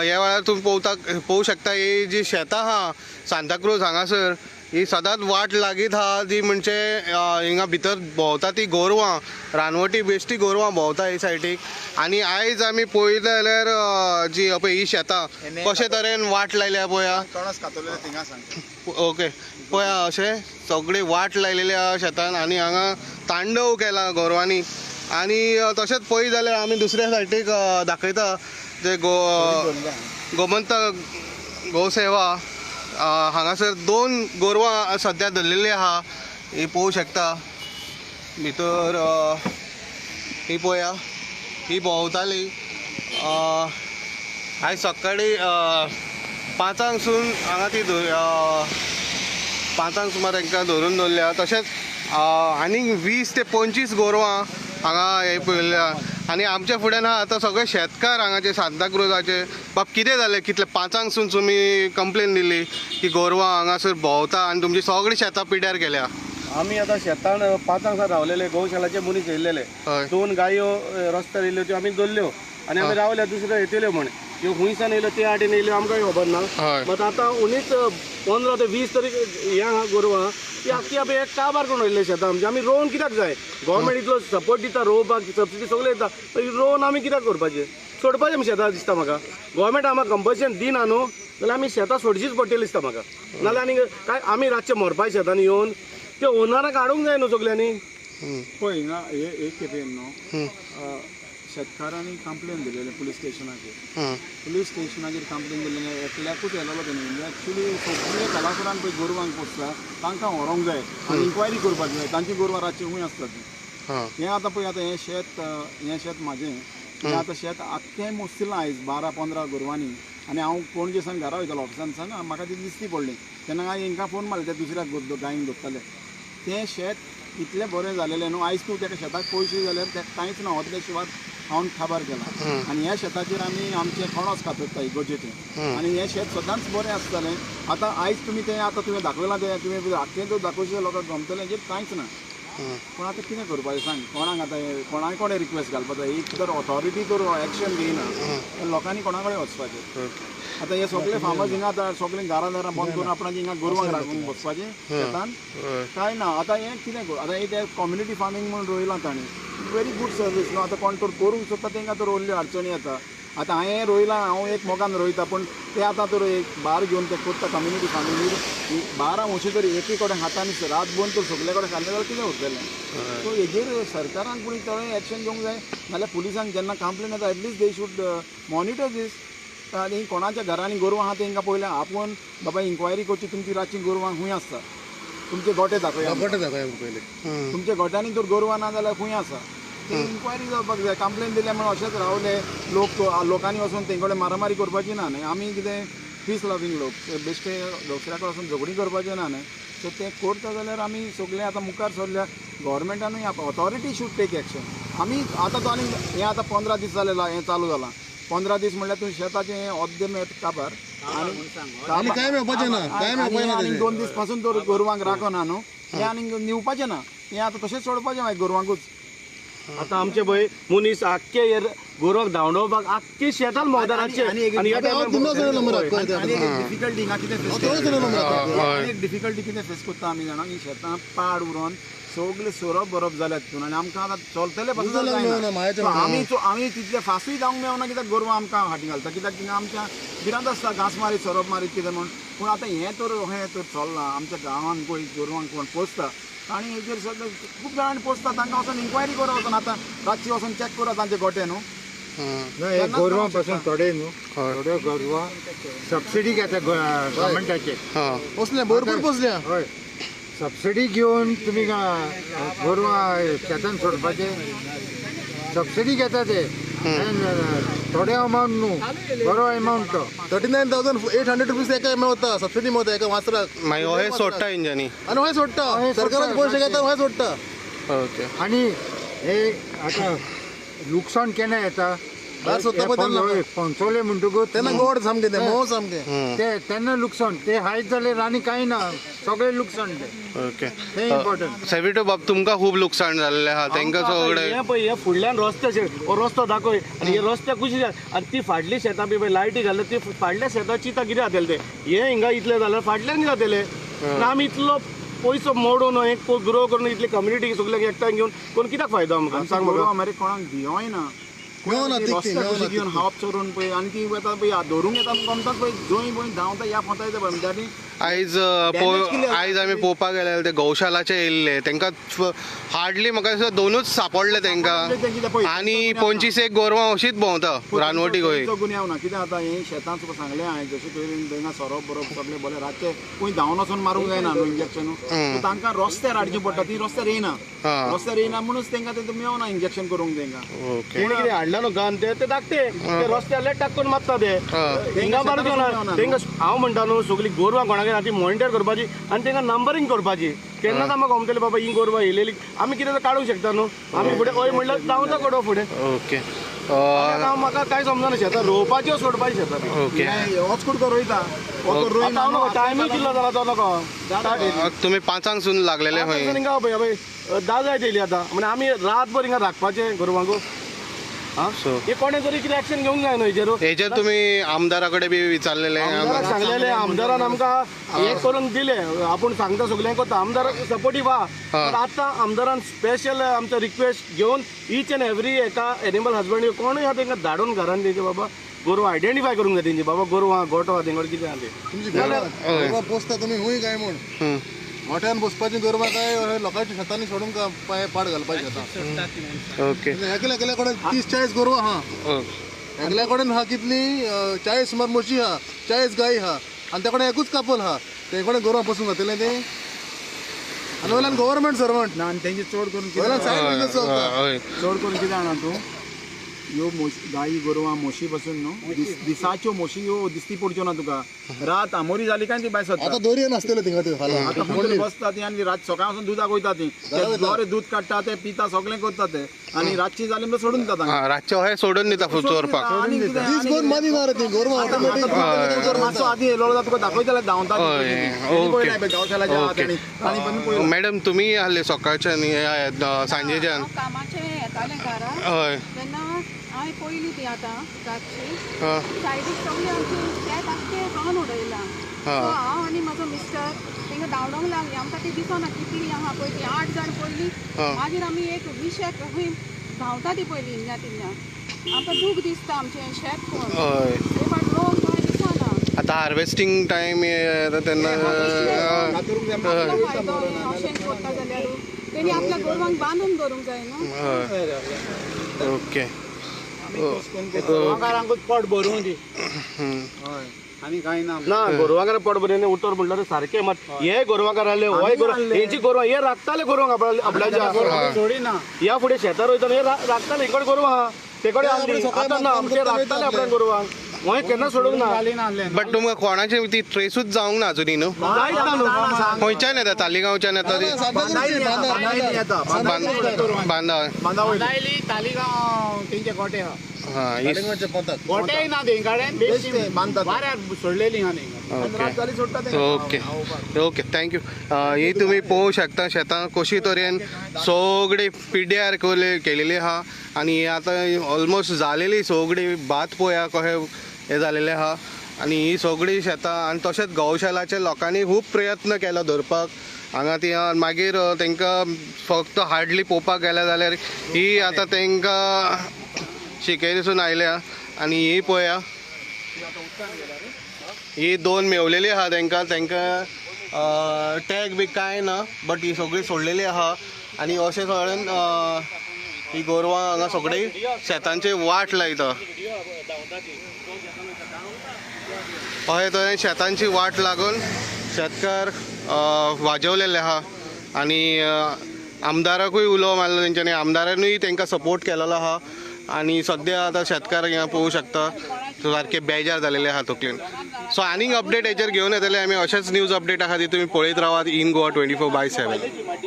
ह्या वेळार तुम्ही पळोवंक शकता ही जी शेतां आहा सांताक्रूज हांगासर ही सदांच वाट लागीत आहा ती म्हणजे हिंगा भितर भोंवता ती गोरवां रानवटी बेश्टी गोरवां भोंवता ही सायडीक आनी आयज आमी पळयलें जाल्यार जी पळय ही शेतां कशे तरेन वाट लायल्या पळया ओके पळया अशें सगळी वाट लायलेल्या शेतान आनी हांगा तांडव केला गोरवांनी आनी तशेंच पळयत जाल्यार आमी दुसऱ्या सायडीक दाखयता जे गोमंतक गोसेवा हांगासर 2 गोरवां सद्या धरलेली आहा ही पळोवंक शकता भितर ही पळया ही भोंवताली आयज सकाळी 5ंकसून हांगा ती 5ंक सुमार तांकां धरून दवरल्या तशेंच आनीक 20 ते 25 गोरवां हांगा हे पळयल्या आनी आमच्या फुड्यान आहा आतां सगळे शेतकार हांगाचे सांताक्रूजाचे बाब कितें जालें कितले 5ंकसून तुमी कंप्लेन दिली की गोरवां हांगासर भोंवता आनी तुमची सगळीं शेतां पिड्यार केल्या आमी आतां शेतान 5ंक रावलेले गौशालाचे मनीस येयलेले 2 गायो रस्त्यार येयल्यो त्यो आमी दवरल्यो आनी आमी रावल्या दुसऱ्यो येतल्यो म्हण ह्यो खुंयसान येयल्यो ते आटेन येयल्यो आमकां खबर ना मात आतां उणीच 15 ते 20 तरी ह्या गोरवां ती आख्खी आमी एक काबार करून उरले शेतां आमचे आमी रोवन कित्याक जाय गव्हर्मेंट इतलो सपोर्ट दिता रोवपाक सबसिडी सगळें येता रोवन आमी कित्याक करपाचें सोडपाचें आमी शेतां दिसता म्हाका गव्हर्मेंट आमकां कंपल्शन दिना न्हू जाल्यार आमी शेतां सोडचीच पडटली दिसता म्हाका नाल्यार आनी काय आमी रातचे मरपाचे शेतान येवन ते ओनराक हाडूंक जाय न्हू सगल्यांनी पळय हिंगा एक खेपेन न्हू शेतकारांनी कंप्लेन दिलेले पुलीस स्टेशनाचेर कंप्लेन दिलेले एकल्याकूच येयलो तेणी एक्चुली सगळे कलाकारान पळय गोरवांक पोसता तांकां व्हरोंक जाय आनी इन्क्वायरी करपाक जाय तांची गोरवां रातची खूंय आसता ती हें आतां पळय आतां हें शेत म्हाजें हें आतां शेत आख्खें मोसतिलां आयज 12-15 गोरवांनी आनी हांव पणजेसान घरा वयतालो ऑफिसान म्हाका ती दिसती पडली तेन्ना हांवें हांकां फोन मारले ते दुसऱ्या गायेक धरताले तें शेत इतलें बरें जालेलें न्हू आयज तूं तेका शेताक पयशे जाल्यार तेका कांयच ना वतले शिवाय हांव खाबार केला आनी ह्या शेताचेर आमी आमचें खणोस खातरता इगोजेचें आनी हें शेत सदांच बरें आसतालें आतां आयज तुमी तें आतां तुवें दाखयलां तें तुवें आख्खें जर दाखोवचें लोकांक गमतलें हेजेर कांयच ना पूण आतां कितें करपाचें सांग कोणाक आतां कोणाय कोणें रिक्वेस्ट घालपाचो एक तर ऑथॉरिटी तर एक्शन घेयना लोकांनी कोणा कडेन वचपाचें आतां हे सगळे फार्मर्स हिंगा आतां सगळीं घरां बंद करून आपणाची हिंगा गोरवांक राखूंक बसपाचें शेतान कांय ना आतां हें कितें आतां हे ते कम्युनिटी फार्मींग म्हणून रोयलां तांणी व्हेरी गूड सर्वीस न्हू आतां कोण तर करूंक सोदता तांकां तर रोयल्ल्यो अडचणी येता आतां हांवें रोयलां हांव एक मोगान रोयता पूण ते आतां तर एक बार घेवन ते करता कम्युनिटी फार्मींग 12 म्हशी तरी एकी कडेन हातांनी रात बंद तर सगळे कडेन खाल्ले जाल्यार कितें उरतलें सो हेजेर सरकारान पूण थोडें एक्शन घेवंक जाय नाल्यार पुलिसांक जेन्ना कंप्लेन येता एटलीस्ट दे शूड मॉनिटर दीस आनी कोणाच्या घरांनी गोरवां आहा तांकां पयलें आपूण बाबा इन्क्वायरी करची तुमची रातची गोरवां खंय आसता तुमचे गोटे दाखया पयलीं तुमच्या गोट्यांनी जर गोरवां ना जाल्यार खंय आसा ते इन्क्वायरी जावपाक जाय कंप्लेन दिले म्हणून अशेंच रावले लोकांनी वचून तेंचे कडेन मारामारी करपाची ना न्ही आमी कितें पीस लवींग लोक बेश्टे दुसऱ्या कडेन वचून झगडी करपाचें ना न्ही सो ते करता जाल्यार आमी सगळे आतां मुखार सरल्या गव्हर्मेंटानूय ऑथॉरिटी शूड टेक एक्शन आमी आतां तो आनी हें आतां 15 दीस जाले हें चालू जालां 15 दीस म्हणल्यार तुवें शेताचें अर्दे मेळत काबार आनी कांय मेळपाचें ना आनी 2 दीस पासून तर गोरवांक राखना न्हू हें आनी निवपाचें ना हें आतां तशेंच सोडपाचें मागीर गोरवांकूच आतां आमचे पळय मनीस आख्खे गोरवांक धांवडोवपाक आख्खे शेतान मोदाराचे डिफिकल्टी हिंगा कितें एक डिफिकल्टी कितें फेस करता आमी जाणा ही शेतां पाड उरोन सगळे सोरप बरप जाल्यात तितून आनी आमकां आतां चलतले पासून आमी तितले फासूय जावंक मेळना कित्याक गोरवां आमकां हाटी घालता कित्याक थिंगा आमच्या भिरांत आसता घास मारीत सोरप मारीत कितें म्हूण पूण आतां हें तर चलना आमच्या गांवांत पळय गोरवांक कोण पोसता आनी हेजेर सगळे खूब जाणांनी पोसता तांकां वचून इन्क्वायरी करा वचून आतां रातची वचून चॅक करा तांचे गोटे न्हू गोरवां पासून थोडे न्हू थोड्यो गोरवां सबसिडी घेता गव्हर्मेंटाचे पोसल्या भरपूर पोसल्या हय सबसिडी घेवन तुमी गोरवां शेतान सोडपाचे सबसिडी घेता ते थोडे अमावंट न्हू बरो अमावंट तो 39,800 रुपीज एका मेळटा सबसिडी मेळटा एका वासराक मागीर हे सोडटा इंजांनी आनी हय सोडटा सरकाराचे पयशे घेता हय सोडटा ओके आनी हे आतां लुकसाण केन्ना येता भायर सोदता पळय तेन्ना पंचोले म्हणटकूच तेन्ना गोड सामकें तें मोव सामकें ते तेन्ना लुकसाण ते हायत जाल्यार आनी कांय ना सगळे लुकसाण ते ओके ते इम्पॉर्टंट सेविटो बाब तुमकां खूब लुकसाण जाल्लें आहा तांकां सगळे हे पळय हे फुडल्यान रस्ते हो रस्तो दाखय आनी हे रस्त्या कुशी आनी ती फाटली शेतां बी पळय लायटी घाल्ले ती फाटल्या शेतां चिता कितें जातलें ते हे हिंगा इतले जाल्यार फाटल्यान कितें जातलें आनी आमी इतलो पयसो मोडून एक ग्रो करून इतली कम्युनिटी सगळ्यांक एकठांय घेवन कोण कित्याक फायदो आमकां सांग म्हाका मरे कोणाक भियोय ना रस्त्यार कशी घेवन हावप चोरून पळय आनी ती येता पळय धरूंक येता गमतात पळय जंय बंय धांवता ह्या पोता येता पळय म्हणजे आयज आमी पळोवपाक गेल्यार ते गौशालाचे येयल्ले तांकां हार्डली म्हाका दिसता 2च सापडले तांकां आनी 25 गोरवां अशीच भोंवता रानवटी गोंय गुन्यांव ना कितें जाता हें शेतां तुका सांगलें हांवें जशें पयलीं थंय सोरोप बरोप सगळे बरें रातचे खंय धांवन वचून मारूंक जायना न्हू इंजेक्शन तांकां रस्त्यार हाडचें पडटा ती रस्त्यार येयना रस्त्यार येयना म्हणूनच तांकां ते मेवना इंजेक्शन करूंक तांकां ओके कितें हाडला न्हू गन ते धाकटे ते रस्त्यार टाकून मारता ते हिंगा मारूंक ना तांकां हांव म्हणटा न्हू सगळीं गोरवां कोणागेर ती मॉनिटर करपाची आनी तांकां नंबरींग करपाची केन्नाच आमकां गमतले बाबा ही गोरवां येयलेली आमी कितें काडूंक शकता न्हू आमी फुडें हय म्हणल्यार धांवता कडो फुडें ओके म्हाका कांय समजना शेतां रोवपाची सोडपाची शेतां ओके होच कुडको रोयता टायमूय किल्लो जाला तो नको तुमी 5 सून लागलेले खंय हिंगा पळय धा जायत येयली आतां म्हणजे आमी रातभर हिंगा राखपाचें गोरवांक सो हे कोणें तरी कितें एक्शन घेवंक जाय न्हू हेजेर तुमी आमदारा कडेन बी विचारलेले आमदाराक सांगलेले आमदारान आमकां हे करून दिले आपूण सांगता सगळ्यांक करता आमदार सपोर्टीव आहा पण आतां आमदारान स्पेशल आमचो रिक्वेस्ट घेवन ईच एंड एवरी एका एनिमल हजबंडरी कोणूय आहा तांकां धाडून घरान तेंचे बाबा गोरवां आयडेंटिफाय करूंक जाय तेंची बाबा गोरवां गोठो आहा तेंकडे कितें आहा ते गोरवां पोसता तुमी हूंय काय म्हूण मोठ्यान पोसपाची गोरवां काय लोकांच्या शेतांनी सोडूंक पाड घालपाची शेतां ओके एकल्या कडेन 30-40 गोरवां आहा एकल्या कडेन आहा कितली 40 सुमार म्हशी आहा 40 गायी आहा आनी त्या कडेन एकूच कापोल आहा ते कडेन गोरवां पोसूंक घातले ते आनी वयल्यान गव्हर्मेंट सर्वंट ना आनी तेंची चड करून चड करून कितें जाणा तूं ह्यो गायी गोरवां म्हशी पासून न्हू दिसाच्यो म्हशी ह्यो दिसती पडच्यो ना तुका रात आमोरी जाली काय ती भायर सरता आतां दोरये नासतले थिंगा ते बसता ती आनी रात सकाळ वचून दुधाक वयता ती बरें दूध काडटा ते पिता सगळें करता ते आनी रातची जाली म्हणल्यार सोडून दिता रातचे अहे सोडून दिता चोरपाक मातसो आदी येयलो तुका दाखयताले धांवता मॅडम तुमी आहले सकाळच्या सांजेच्यान हय हांवें पयलीं ती आतां रातची सायडीक सगळें आमचें शेत आख्खें हांवें उडयलां सो हांव आनी म्हाजो मिस्टर तांकां धांवडोंक लागलीं आमकां ती दिसना कितली आहा पळय ती 8 जाण पयलीं मागीर आमी एक 20 खंय धांवता ती पयलीं हिंगा तिंगा आमकां दूख दिसता आमचें शेत कोण ते फाट रोग कांय दिसना आतां हार्वेस्टिंग टायम येता तेन्ना फायदो अशें करता जाल्यार तेणी आपल्या गोरवांक बांदून दवरूंक जाय न्हू ओके गोरवांकारांकूच पोट भरूंक दी आनी कांय ना ना गोरवांकार पोट भरून उतर म्हणल्यार सारकें मात हे गोरवांकार आहले होय हेची गोरवां हे राखताले गोरवांक आपल्याच्या सोडिना ह्या फुडें शेतां रोयतना हे राखताले हिकडे गोरवां आहा ते कडेन आसली आतां ना ते राखताले आपल्या गोरवांक होय केन्ना सोडूंक ना बट तुमकां कोणाची ती ट्रेसूच जावंक ना अजुनी न्हू खंयच्यान येता तालिगांवच्यान येता ती बांदा तालिगांव तेंचे गोटे आहा गोटेय ना सोडलेली ओके ओके थँक्यू ही तुमी पळोवंक शकता शेतां कशी तरेन सगळी पिड्ड्यार केलेली आहा आनी आतां ऑलमोस्ट जालेली सगळी भात पळया कशें हे जालेलें आहा आनी ही सगळी शेतां आनी तशेंच गौशालाच्या लोकांनी खूब प्रयत्न केलो धरपाक हांगा ती मागीर तांकां फक्त हार्डली पळोवपाक गेले जाल्यार ही आतां तांकां शिकेरीसून आयल्या आनी ही पळया ही 2 मेवलेली आहा तांकां टॅग बी कांय ना बट ही सगळी सोडलेली आहा आनी अशें करून ही गोरवां हांगा सगळी शेतांची वाट लायता अशें तरेन शेतांची वाट लागून शेतकार वाजवलेले आहा आनी आमदाराकूय उलो मारलो तेंच्यांनी आमदारानूय तांकां सपोर्ट केलेलो आहा आनी सद्या आतां शेतकार हिंगा पळोवंक शकता सारके बेजार जालेले आहा तकलेन सो आनीक अपडेट हेचेर घेवन येतले आमी अशेंच न्यूज अपडेटा खातीर तुमी पळयत रावात इन गोवा 24/7